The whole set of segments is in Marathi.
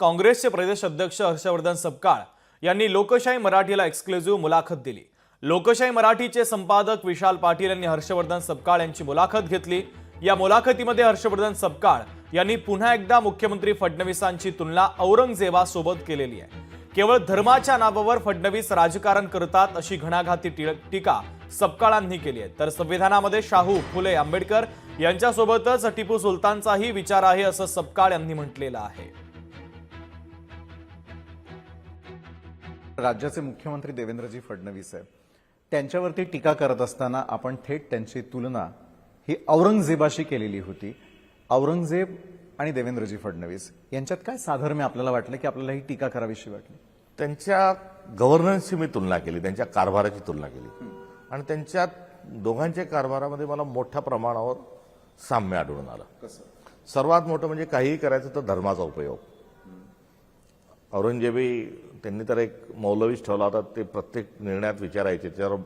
काँग्रेसचे प्रदेश अध्यक्ष हर्षवर्धन सपकाळ यांनी लोकशाही मराठीला एक्सक्लुझिव्ह मुलाखत दिली। लोकशाही मराठीचे संपादक विशाल पाटील यांनी हर्षवर्धन सपकाळ यांची मुलाखत घेतली। या मुलाखतीमध्ये हर्षवर्धन सपकाळ यांनी पुन्हा एकदा मुख्यमंत्री फडणवीसांची तुलना औरंगजेबासोबत केलेली आहे। केवळ धर्माच्या नावावर फडणवीस राजकारण करतात अशी घणाघाती टीका सपकाळांनी केली आहे। तर संविधानामध्ये शाहू फुले आंबेडकर यांच्यासोबतच टिपू सुलतानचाही विचार आहे असं सपकाळ यांनी म्हटलेलं आहे। राज्याचे मुख्यमंत्री देवेंद्रजी फडणवीस आहेत, त्यांच्यावरती टीका करत असताना आपण थेट त्यांची तुलना ही औरंगजेबाशी केलेली होती। औरंगजेब आणि देवेंद्रजी फडणवीस यांच्यात काय साधर्म्य आपल्याला वाटलं की आपल्याला ही टीका करावीशी वाटली? त्यांच्या गव्हर्नन्सची मी तुलना केली, त्यांच्या कारभाराची तुलना केली आणि त्यांच्या दोघांच्या कारभारामध्ये मला मोठ्या प्रमाणावर साम्य आढळून आलं। कसं? सर्वात मोठं म्हणजे काहीही करायचं तर धर्माचा उपयोग। औरंगजेबी त्यांनी तर एक मौलवीच ठेवला होता, ते प्रत्येक निर्णयात विचारायचे। त्याच्यावर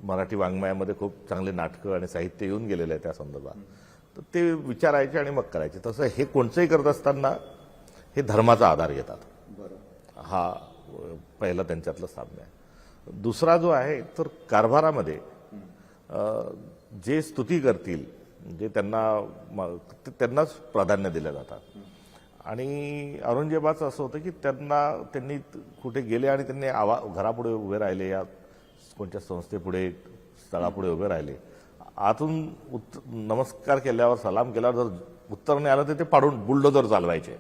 मराठी वाङ्मयामध्ये खूप चांगले नाटकं आणि साहित्य येऊन गेलेलं आहे त्या संदर्भात। तर ते विचारायचे आणि मग करायचे। तसं हे कोणचंही करत असताना हे धर्माचा आधार घेतात। हा पहिला त्यांच्यातलं साम्य आहे। दुसरा जो आहे तर कारभारामध्ये जे स्तुती करतील, जे त्यांनाच प्राधान्य दिलं जातात। आणि औरंगजेबाचं असं होतं की त्यांनी कुठे गेले आणि त्यांनी घरापुढे उभे राहिले, या कोणत्या संस्थेपुढे स्थळापुढे उभे राहिले, आतून नमस्कार केल्यावर सलाम केल्यावर जर उत्तर नाही आलं तर ते पाडून बुलडोजर चालवायचे।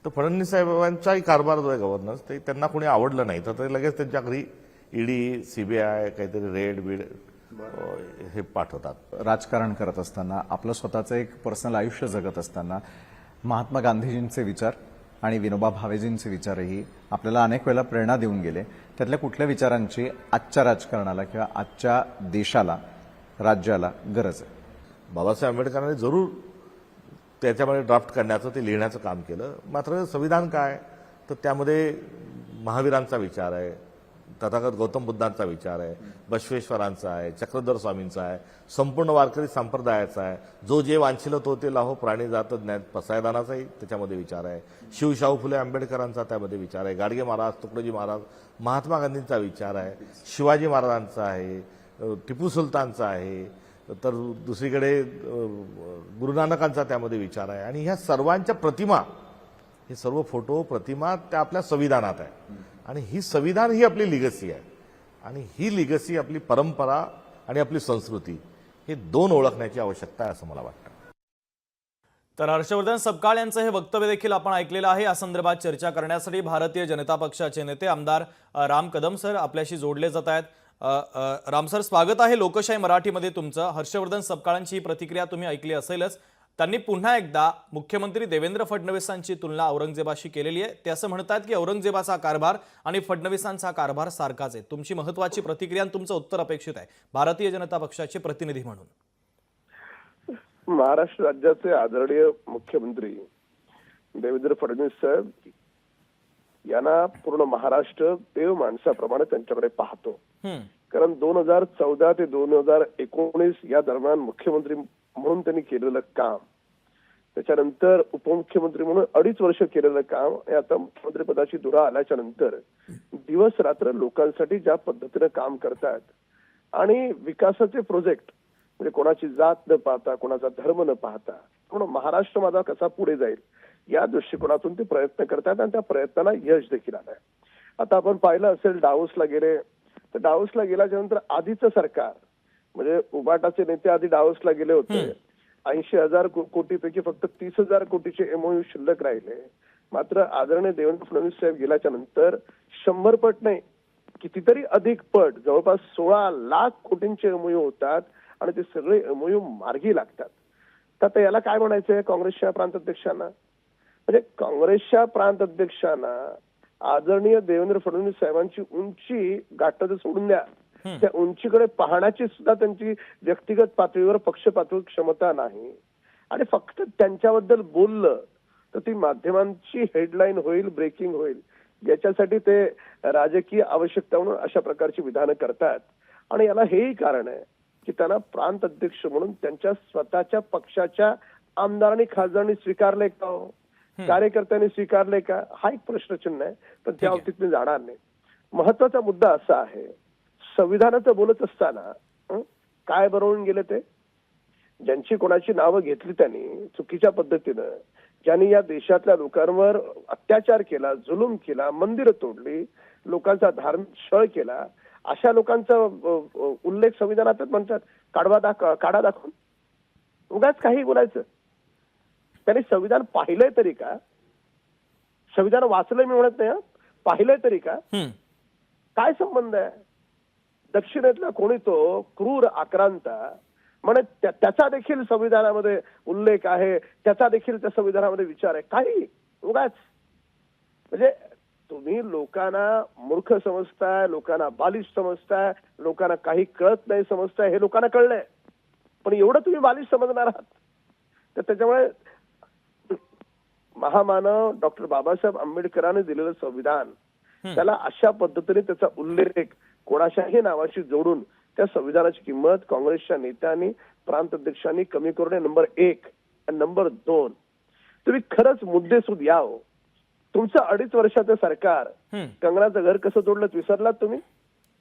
तर फडणवीस साहेबांचाही कारभार जो आहे गव्हर्नन्स, ते त्यांना कोणी आवडलं नाही तर ते लगेच त्यांच्या घरी ईडी, सीबीआय, काहीतरी रेड बीड हे पाठवतात। राजकारण करत असताना, आपलं स्वतःचं एक पर्सनल आयुष्य जगत असताना महात्मा गांधीजींचे विचार आणि विनोबा भावेजींचे विचारही आपल्याला अनेक वेळा प्रेरणा देऊन गेले। त्यातल्या कुठल्या विचारांची आजच्या राजकारणाला किंवा आजच्या देशाला, राज्याला गरज आहे? बाबासाहेब आंबेडकरांनी जरूर त्याच्यामध्ये ड्राफ्ट करण्याचं, ते लिहिण्याचं काम केलं। मात्र संविधान काय, तर त्यामध्ये महावीरांचा विचार आहे, तथागत गौतम बुद्धांचा विचार आहे, बसवेश्वरांचा आहे, चक्रधर स्वामींचा आहे, संपूर्ण वारकरी संप्रदायाचा आहे। जो जे वांछिल तो ते लाहो प्राणी जात ज्ञान पसायदानाचाही त्याच्यामध्ये विचार आहे। शिवशाहू फुले आंबेडकरांचा त्यामध्ये विचार आहे। गाडगे महाराज, तुकडोजी महाराज, महात्मा गांधींचा विचार आहे, शिवाजी महाराजांचा आहे, टिपू सुलतानचा आहे, तर दुसरीकडे गुरु नानकांचा त्यामध्ये विचार आहे। आणि ह्या सर्वांच्या प्रतिमा, हे सर्व फोटो प्रतिमा त्या आपल्या संविधानात आहे। आणि ही संविधान ही आपली लिगसी आहे आणि ही लिगसी आपली परंपरा आणि आपली संस्कृती हे दोन ओळखण्याची आवश्यकता आहे असं मला वाटतं। तर हर्षवर्धन सपकाळ यांचं हे वक्तव्य देखील आपण ऐकलेलं आहे। या संदर्भात चर्चा करण्यासाठी भारतीय जनता पक्षाचे नेते आमदार राम कदम सर आपल्याशी जोडले जात आहेत। राम सर, स्वागत आहे लोकशाही मराठीमध्ये तुमचं। हर्षवर्धन सपकाळांची ही प्रतिक्रिया तुम्ही ऐकली असेलच। त्यांनी पुन्हा एकदा मुख्यमंत्री देवेंद्र फडणवीसांची तुलना औरंगजेबाशी केलेली आहे। ते असं म्हणतात की औरंगजेबाचा कारभार आणि फडणवीसांचा कारभार सारखाच आहे। तुमची महत्त्वाची प्रतिक्रिया आणि तुमचं उत्तर अपेक्षित आहे भारतीय जनता पक्षाचे प्रतिनिधी म्हणून। महाराष्ट्र राज्याचे आदरणीय मुख्यमंत्री देवेंद्र फडणवीस साहेब यांना पूर्ण महाराष्ट्र देव माणसाप्रमाणे त्यांच्याकडे पाहतो। कारण 2014 ते 2019 या दरम्यान मुख्यमंत्री म्हणून त्यांनी केलेलं काम, त्याच्यानंतर उपमुख्यमंत्री म्हणून 2.5 वर्ष केलेलं काम, आणि आता मुख्यमंत्री पदाची धुरा आल्याच्या नंतर दिवस रात्र लोकांसाठी ज्या पद्धतीने काम करतात आणि विकासाचे प्रोजेक्ट म्हणजे कोणाची जात न पाहता, कोणाचा धर्म न पाहता पूर्ण महाराष्ट्र माझा कसा पुढे जाईल या दृष्टिकोनातून ते प्रयत्न करतात आणि त्या प्रयत्नाला यश देखील आलंय। आता आपण पाहिलं असेल डावोसला गेले, तर डावोसला गेल्याच्या नंतर आधीचं सरकार म्हणजे उबाटाचे नेते आधी डावोसला गेले होते। 80,000 कोटीपैकी फक्त 30,000 कोटीचे एमओयू शिल्लक राहिले। मात्र आदरणीय देवेंद्र फडणवीस साहेब गेल्याच्या नंतर 100 पट नाही, कितीतरी अधिक पट, जवळपास 16 लाख कोटींचे एमओयू होतात आणि ते सगळे एमओयू मार्गी लागतात। तर आता याला काय म्हणायचंय काँग्रेसच्या प्रांताध्यक्षांना? म्हणजे काँग्रेसच्या प्रांताध्यक्षांना आदरणीय देवेंद्र फडणवीस साहेबांची उंची गाठत सोडून द्या, त्या उंचीकडे पाहण्याची सुद्धा त्यांची व्यक्तिगत पातळीवर पक्ष पातळीवर क्षमता नाही। आणि फक्त त्यांच्याबद्दल बोललं तर ती माध्यमांची हेडलाईन होईल, ब्रेकिंग होईल, याच्यासाठी ते राजकीय आवश्यकता म्हणून अशा प्रकारची विधानं करतात। आणि याला हेही कारण आहे की त्यांना प्रांत अध्यक्ष म्हणून त्यांच्या स्वतःच्या पक्षाच्या आमदारांनी खासदारांनी स्वीकारले का हो? कार्यकर्त्यांनी स्वीकारले का, हा एक प्रश्नचिन्ह आहे, पण त्या बाबतीत मी जाणार नाही. महत्वाचा मुद्दा असा आहे, संविधानाचं बोलत असताना काय बनवून गेले ते, ज्यांची कोणाची नावं घेतली त्यांनी चुकीच्या पद्धतीनं, ज्यांनी या देशातल्या लोकांवर अत्याचार केला, जुलूम केला, मंदिरं तोडली, लोकांचा धार्मिक छळ केला, अशा लोकांचा उल्लेख संविधानात म्हणतात. काढा दाखवून उगाच काही बोलायचं. त्यांनी संविधान पाहिलंय तरी का, संविधान वाचलंय मी म्हणत नाही, पाहिलंय तरी का, काय संबंध आहे. दक्षिणेतला कोणी तो क्रूर आक्रांता म्हणे त्याचा देखील संविधानामध्ये उल्लेख आहे, त्याचा देखील त्या संविधानामध्ये विचार आहे. काही उगाच म्हणजे तुम्ही लोकांना मूर्ख समजताय, लोकांना बालिश समजताय, लोकांना काही कळत नाही समजताय, हे लोकांना कळलंय, पण एवढं तुम्ही बालिश समजणार आहात. तर त्याच्यामुळे महामानव डॉक्टर बाबासाहेब आंबेडकरांनी दिलेलं संविधान, त्याला अशा पद्धतीने त्याचा उल्लेख कोणाच्याही नावाशी जोडून त्या संविधानाची किंमत काँग्रेसच्या नेत्यांनी, प्रांत अध्यक्षांनी कमी करू नये. नंबर 1. आणि नंबर 2, तुम्ही खरंच मुद्देसूद याव. तुमचं 2.5 वर्षाचं सरकार कंगनाचं घर कसं तोडलं विसरलात तुम्ही?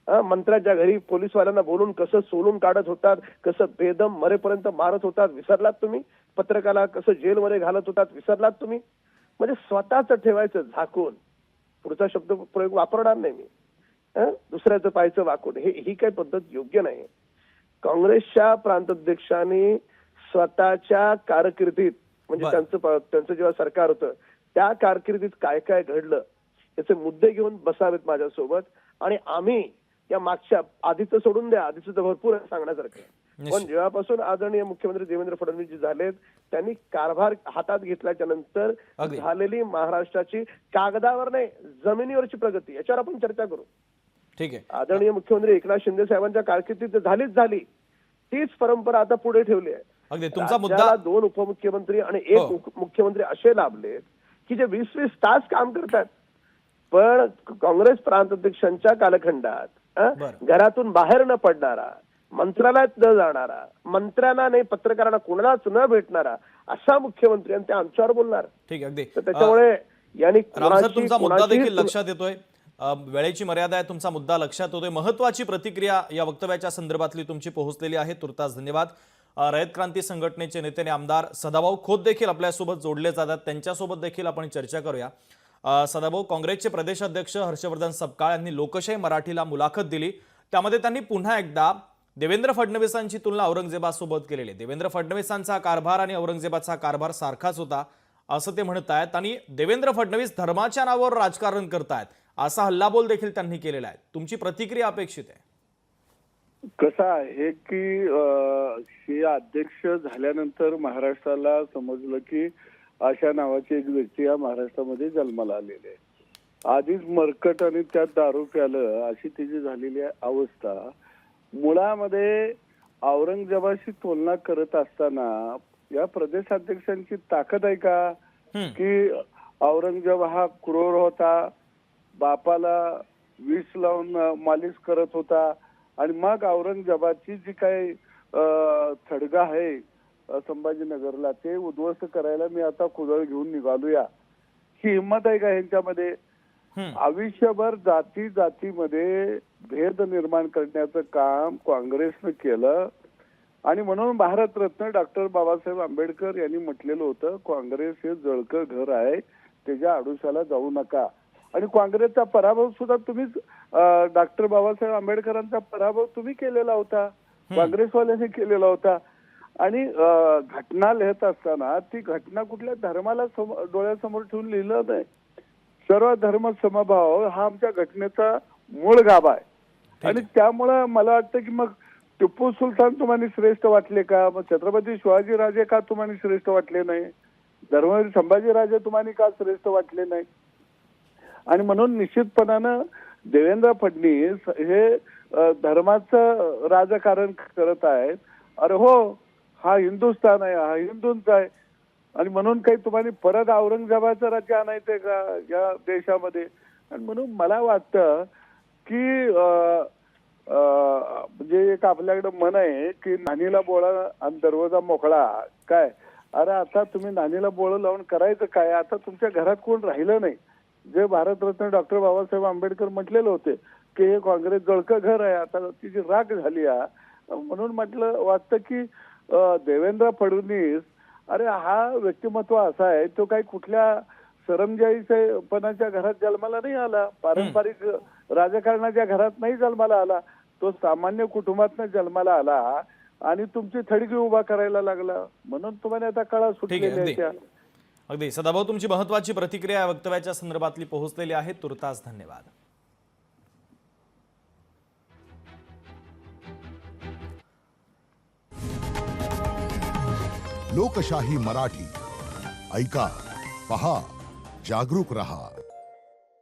मंत्र्याच्या घरी पोलीसवाल्यांना बोलून कसं सोलून काढत होतात, कसं बेदम मरेपर्यंत मारत होतात विसरलात तुम्ही? पत्रकाला कसं जेलमध्ये घालत होतात विसरलात तुम्ही? म्हणजे स्वतःच ठेवायचं झाकून, पुढचा शब्द प्रयोग वापरणार नाही मी, दुसऱ्याचं पाहायचं वाकून, ही काही पद्धत योग्य नाही. काँग्रेसच्या प्रांताध्यक्षांनी स्वतःच्या कारकिर्दीत म्हणजे त्यांचं जेव्हा सरकार होतं त्या कारकिर्दीत काय काय घडलं याचे मुद्दे घेऊन बसावेत माझ्यासोबत, आणि आम्ही या मागच्या, आधीचं सोडून द्या, आधीचं तर भरपूर आहे सांगण्यासारखं, पण जेव्हापासून आदरणीय मुख्यमंत्री देवेंद्र फडणवीस जी झालेत, त्यांनी कारभार हातात घेतल्याच्या नंतर झालेली महाराष्ट्राची कागदावर नाही जमिनीवरची प्रगती, याच्यावर आपण चर्चा करू. ठीक आहे. आदरणीय मुख्यमंत्री एकनाथ शिंदे साहेबांच्या कारकिर्दीत झाली, तीच परंपरा आता पुढे ठेवली आहे. अगदी तुमचा मुद्दा, 2 उपमुख्यमंत्री आणि 1 मुख्यमंत्री असे लाभलेत की जे 20-20 तास काम करतात, पण काँग्रेस प्रांत अध्यक्षांच्या कालखंडात घरातून बाहेर न पडणारा, मंत्रालयात न जाणारा, मंत्र्यांना नाही पत्रकारांना कोणालाच न भेटणारा असा मुख्यमंत्री, आणि ते आमच्यावर बोलणार. ठीक आहे. अगदी त्याच्यामुळे यांनी राम सर, तुमचा मुद्दा देखील लक्षात येतोय. वेळेची मर्यादा आहे, तुमचा मुद्दा लक्षात होतोय. महत्वाची प्रतिक्रिया या वक्तव्याच्या संदर्भातली तुमची पोहोचलेली आहे. तुर्तास धन्यवाद. रयत क्रांती संघटनेचे नेते आणि आमदार सदाभाऊ खोत देखील आपल्यासोबत जोडले जातात, त्यांच्यासोबत देखील आपण चर्चा करूया. सदाभाऊ, काँग्रेसचे प्रदेशाध्यक्ष हर्षवर्धन सपकाळ यांनी लोकशाही मराठीला मुलाखत दिली, त्यामध्ये त्यांनी पुन्हा एकदा देवेंद्र फडणवीसांची तुलना औरंगजेबासोबत केलेली आहे. देवेंद्र फडणवीसांचा कारभार आणि औरंगजेबाचा कारभार सारखाच होता असं ते म्हणत आहेत, आणि देवेंद्र फडणवीस धर्माच्या नावावर राजकारण करतायत असा हल्लाबोल देखील त्यांनी केलेला आहे. तुमची प्रतिक्रिया अपेक्षित आहे. कसं आहे की हे अध्यक्ष झाल्यानंतर महाराष्ट्राला समजलं की आशा नावाची एक व्यक्ती या महाराष्ट्रामध्ये जन्माला आलेली आहे. आधीच मरकट आणि त्यात दारू प्यालं अशी तिची झालेली अवस्था. मुळामध्ये औरंगजेबाशी तुलना करत असताना या प्रदेशाध्यक्षांची ताकद आहे का की औरंगजेब हा क्रूर होता, बापाला विष लावून मालिश करत होता, आणि मग औरंगजेबाची जी काही थडगा आहे संभाजीनगरला ते उद्ध्वस्त करायला मी आता कुदळ घेऊन निघालूया, ही हिंमत आहे का ह्यांच्यामध्ये? आयुष्यभर जातीमध्ये भेद निर्माण करण्याचं काम काँग्रेसनं केलं, आणि म्हणून भारतरत्न डॉक्टर बाबासाहेब आंबेडकर यांनी म्हटलेलं होतं, काँग्रेस हे जळकं घर आहे, त्याच्या आडुशाला जाऊ नका. आणि काँग्रेसचा पराभव सुद्धा तुम्हीच, डॉक्टर बाबासाहेब आंबेडकरांचा पराभव तुम्ही केलेला होता, काँग्रेसवाल्यांनी केलेला होता. आणि घटना लिहित असताना ती घटना कुठल्या धर्माला डोळ्यासमोर ठेवून लिहिलं नाही. सर्व धर्म समभाव हा आमच्या घटनेचा मूळ गाभा आहे. आणि त्यामुळं मला वाटतं की मग टिपू सुलतान तुम्हाला श्रेष्ठ वाटले का, मग छत्रपती शिवाजी राजे का तुम्हाला श्रेष्ठ वाटले नाही, धर्मवीर संभाजी राजे तुम्हाला का श्रेष्ठ वाटले नाही? आणि म्हणून निश्चितपणानं देवेंद्र फडणवीस हे धर्माचं राजकारण करत आहेत. अरे हो, हा हिंदुस्थान आहे, हा हिंदूंचा आहे, आणि म्हणून काही तुम्हाला परत औरंगजेबाचं राज्य आणायचंय का या देशामध्ये? आणि म्हणून मला वाटतं की म्हणजे एक आपल्याकडे मन आहे की नानीला बोळा आणि दरवाजा मोकळा, काय अरे आता तुम्ही नानीला बोळं लावून करायचं काय? आता तुमच्या घरात कोण राहिलं नाही. जे भारतरत्न डॉक्टर बाबासाहेब आंबेडकर म्हटलेले होते की हे काँग्रेस जळकं घर आहे, आता तिची राख झाली आहे. म्हणून म्हटलं वाटतं की देवेंद्र फडणवीस, अरे हा व्यक्तिमत्व असा आहे, तो काही कुठल्या सरंजाईपणाच्या घरात जन्माला नाही आला, पारंपरिक राजकारणाच्या घरात नाही जन्माला आला. तो सामान्य कुटुंबातनं जन्माला आला आणि तुमची थडगी उभा करायला लागला. म्हणून तुम्हाला आता कळा ठीक सुटलेली आहे. आहे त्या. अगदी सदाभाऊ, तुमची महत्वाची प्रतिक्रिया या वक्तव्याच्या संदर्भातली पोहोचलेली आहे. तुर्तास धन्यवाद. लोकशाही मराठी ऐका, पहा, जागरूक रहा.